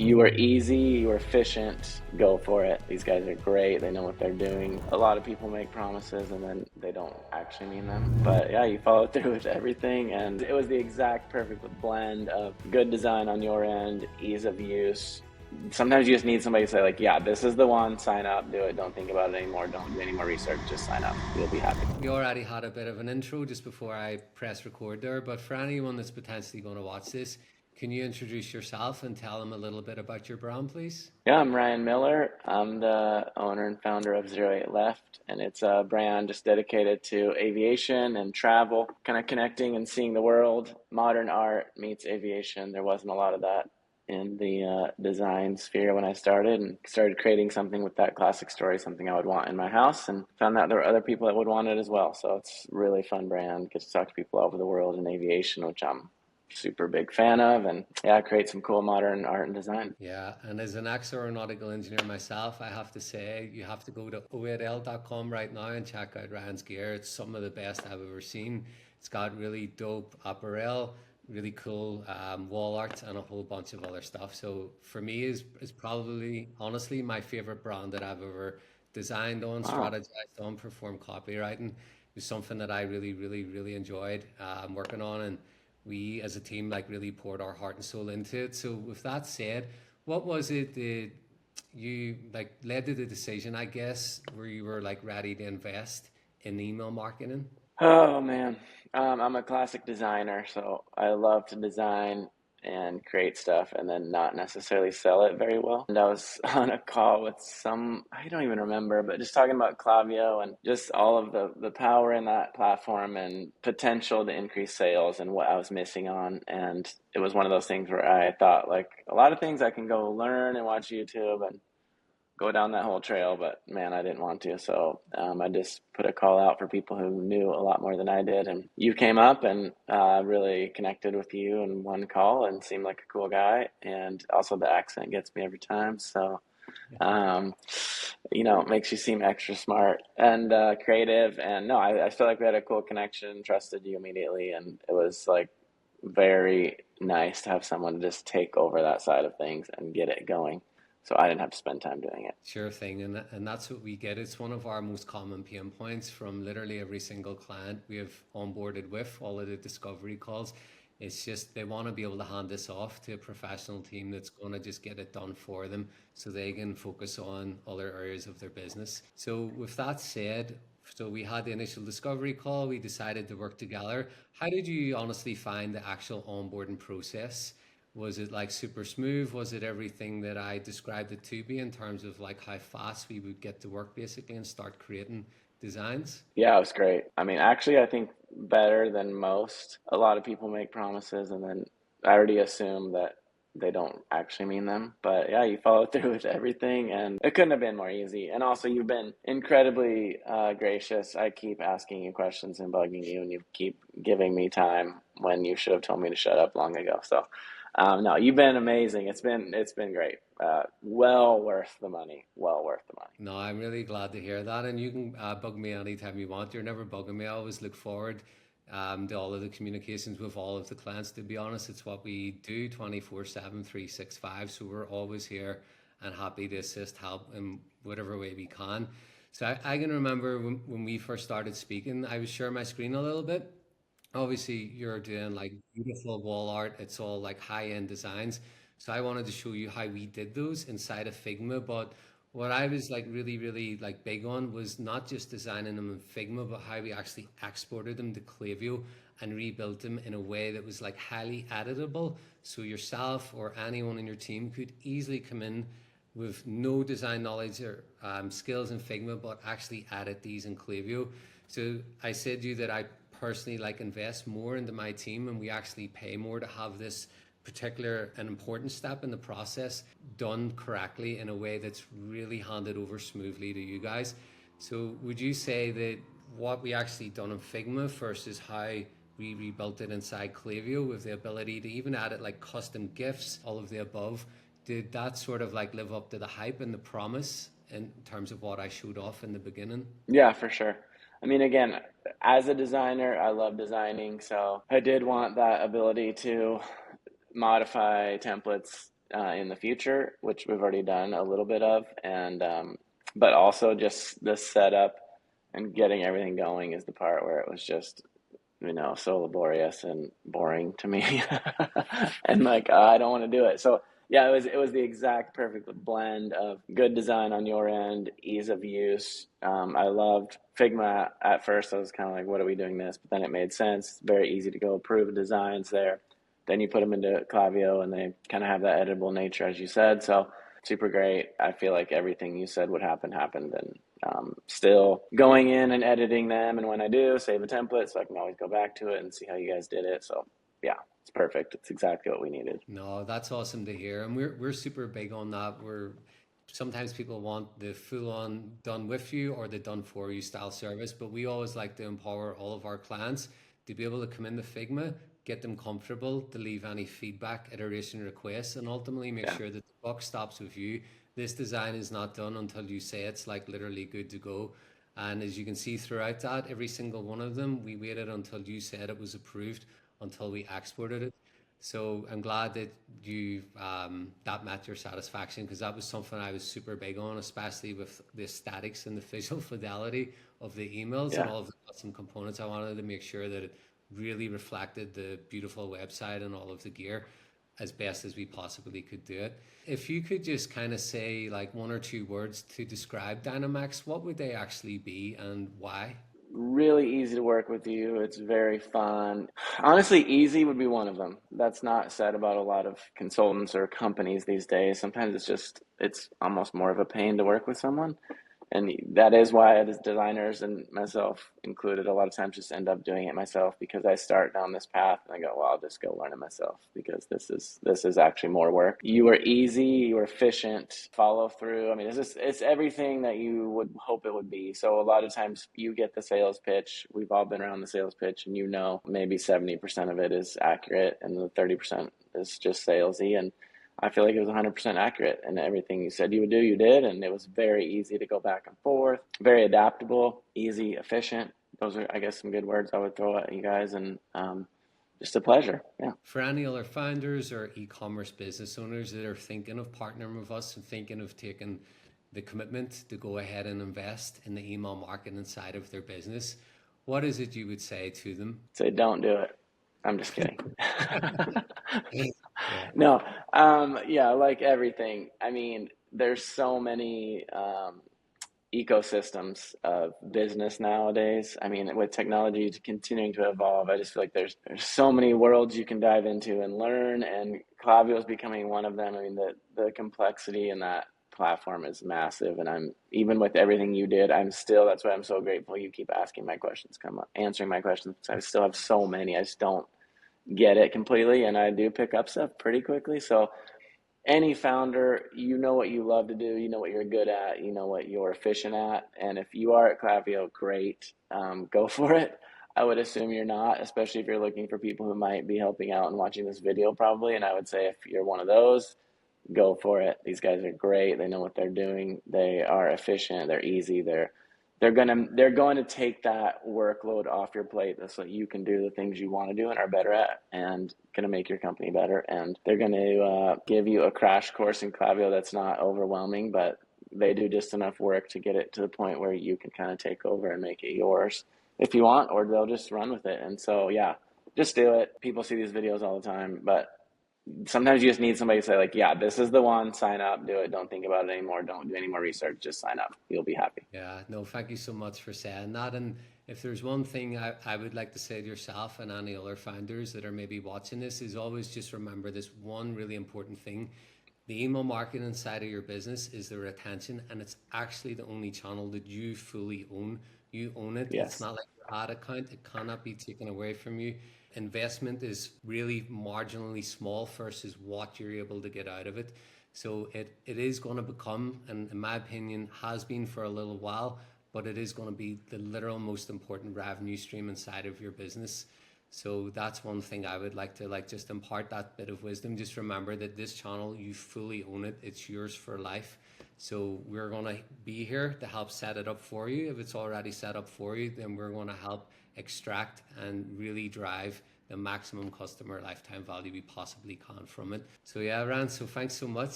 You were easy, you were efficient, go for it. These guys are great, they know what they're doing. A lot of people make promises and then they don't actually mean them. But yeah, you followed through with everything, and it was the exact perfect blend of good design on your end, ease of use. Sometimes you just need somebody to say, like, yeah, this is the one, sign up, do it, don't think about it anymore, don't do any more research, just sign up, you'll be happy. We already had a bit of an intro just before I press record there, but for anyone that's potentially going to watch this, can you introduce yourself and tell them a little bit about your brand, please? Yeah, I'm Ryan Miller. I'm the owner and founder of 08 Left, and it's a brand just dedicated to aviation and travel, kind of connecting and seeing the world. Modern art meets aviation. There wasn't a lot of that in the design sphere when I started, and started creating something with that classic story, something I would want in my house, and found out there were other people that would want it as well. So it's a really fun brand. Get to talk to people all over the world in aviation, which I'm super big fan of, and yeah, create some cool modern art and design. Yeah, and as an ex-aeronautical engineer myself, I have to say you have to go to o8l.com right now and check out Ryan's gear. It's some of the best I've ever seen. It's got really dope apparel, really cool wall art, and a whole bunch of other stuff. So for me, is probably honestly my favorite brand that I've ever designed on, Wow. strategized on, performed copywriting. It was something that I really, really, really enjoyed working on, and we as a team like really poured our heart and soul into it. So with that said, what was it that you like led to the decision, I guess, where you were like ready to invest in email marketing? Oh man, I'm a classic designer, so I love to design and create stuff and then not necessarily sell it very well. And I was on a call with some, I don't even remember, but just talking about Klavio and just all of the power in that platform and potential to increase sales and what I was missing on. And it was one of those things where I thought, like, a lot of things I can go learn and watch YouTube and go down that whole trail, but man, I didn't want to. So I just put a call out for people who knew a lot more than I did. And you came up and really connected with you in one call and seemed like a cool guy. And also the accent gets me every time. So, um, it makes you seem extra smart and creative. And no, I feel like we had a cool connection, trusted you immediately. And it was like very nice to have someone just take over that side of things and get it going. So I didn't have to spend time doing it. Sure thing, and that's what we get. It's one of our most common pain points from literally every single client we have onboarded with all of the discovery calls. It's just they want to be able to hand this off to a professional team that's going to just get it done for them so they can focus on other areas of their business. So with that said, so we had the initial discovery call, we decided to work together. How did you honestly find the actual onboarding process? Was it like super smooth? Was it everything that I described it to be in terms of like how fast we would get to work basically and start creating designs? Yeah, it was great. I mean, actually, I think better than most. A lot of people make promises and then I already assume that they don't actually mean them. But yeah, you follow through with everything and it couldn't have been more easy. And also, you've been incredibly gracious. I keep asking you questions and bugging you, and you keep giving me time when you should have told me to shut up long ago. So, no, you've been amazing. It's been great. Well worth the money. Well worth the money. No, I'm really glad to hear that. And you can bug me anytime you want. You're never bugging me. I always look forward to all of the communications with all of the clients. To be honest, it's what we do 24/7, 365. So we're always here and happy to assist, help in whatever way we can. So I can remember when we first started speaking, I was sharing my screen a little bit. Obviously you're doing like beautiful wall art, it's all like high-end designs, so I wanted to show you how we did those inside of Figma. But what I was like really really like big on was not just designing them in Figma, but how we actually exported them to Klayvio and rebuilt them in a way that was like highly editable, so yourself or anyone in your team could easily come in with no design knowledge or skills in Figma, but actually edit these in Klavio. So I said to you that I personally like invest more into my team, and we actually pay more to have this particular and important step in the process done correctly in a way that's really handed over smoothly to you guys. So would you say that what we actually done in Figma versus how we rebuilt it inside Klavio with the ability to even add it like custom gifts, all of the above, did that sort of like live up to the hype and the promise in terms of what I showed off in the beginning? Yeah, for sure. I mean, again, as a designer, I love designing, so I did want that ability to modify templates in the future, which we've already done a little bit of, and but also just the setup and getting everything going is the part where it was just, so laborious and boring to me. And like, I don't want to do it. So yeah, it was the exact perfect blend of good design on your end, ease of use. I loved Figma at first. I was kind of like, what are we doing this? But then it made sense. It's very easy to go approve designs there. Then you put them into Klavio and they kind of have that editable nature, as you said. So super great. I feel like everything you said would happen happened, and still going in and editing them. And when I do, save a template so I can always go back to it and see how you guys did it. So yeah, it's perfect. It's exactly what we needed. No, that's awesome to hear. And we're super big on that. We're sometimes people want the full on done with you or the done for you style service, but we always like to empower all of our clients to be able to come into Figma, get them comfortable, to leave any feedback, iteration requests, and ultimately make Yeah. sure that the buck stops with you. This design is not done until you say it's like literally good to go. And as you can see throughout that, every single one of them, we waited until you said it was approved until we exported it. So I'm glad that you that met your satisfaction, because that was something I was super big on, especially with the aesthetics and the visual fidelity of the emails and Yeah. all of the custom components. I wanted to make sure that it really reflected the beautiful website and all of the gear as best as we possibly could do it. If you could just kind of say like one or two words to describe Dynamax, what would they actually be and why? Really easy to work with you. It's very fun. Honestly, easy would be one of them. That's not said about a lot of consultants or companies these days. Sometimes it's almost more of a pain to work with someone. And that is why, as designers and myself included, a lot of times just end up doing it myself, because I start down this path and I go, well, I'll just go learn it myself, because this is actually more work. You were easy, you were efficient, follow through. I mean, it's everything that you would hope it would be. So a lot of times you get the sales pitch. We've all been around the sales pitch, and maybe 70% of it is accurate, and the 30% is just salesy. And I feel like it was 100% accurate, and everything you said you would do, you did, and it was very easy to go back and forth, very adaptable, easy, efficient. Those are, I guess, some good words I would throw at you guys, and just a pleasure. Yeah. For any other founders or e-commerce business owners that are thinking of partnering with us and thinking of taking the commitment to go ahead and invest in the email marketing side of their business, what is it you would say to them? Say, don't do it. I'm just kidding. Yeah. No, yeah, like everything. I mean, there's so many ecosystems of business nowadays. I mean, with technology continuing to evolve, I just feel like there's so many worlds you can dive into and learn, and Klaviyo is becoming one of them. I mean, the complexity in that platform is massive, and I'm even with everything you did, that's why I'm so grateful you keep asking my questions, come up, answering my questions. I still have so many. I just don't get it completely, and I do pick up stuff pretty quickly. So any founder, you know what you love to do, you know what you're good at, you know what you're efficient at, and if you are at Klaviyo, great, go for it. I would assume you're not, especially if you're looking for people who might be helping out and watching this video probably, and I would say if you're one of those, go for it. These guys are great. They know what they're doing. They are efficient. They're easy. They're going to take that workload off your plate so you can do the things you want to do and are better at, and going to make your company better. And they're going to give you a crash course in Klaviyo that's not overwhelming, but they do just enough work to get it to the point where you can kind of take over and make it yours if you want, or they'll just run with it. And so, yeah, just do it. People see these videos all the time, but sometimes you just need somebody to say, like, yeah, this is the one, sign up, do it. Don't think about it anymore. Don't do any more research. Just sign up. You'll be happy. Yeah, no, thank you so much for saying that. And if there's one thing I would like to say to yourself and any other founders that are maybe watching this, is always just remember this one really important thing. The email marketing side of your business is the retention, and it's actually the only channel that you fully own. You own it. It's Yes. not like your ad account, it cannot be taken away from you. Investment is really marginally small versus what you're able to get out of it. So it is going to become, and in my opinion, has been for a little while, but it is going to be the literal most important revenue stream inside of your business. So that's one thing I would like to just impart that bit of wisdom. Just remember that this channel, you fully own it. It's yours for life. So we're going to be here to help set it up for you. If it's already set up for you, then we're going to help extract and really drive the maximum customer lifetime value we possibly can from it. So yeah, Rand, so thanks so much.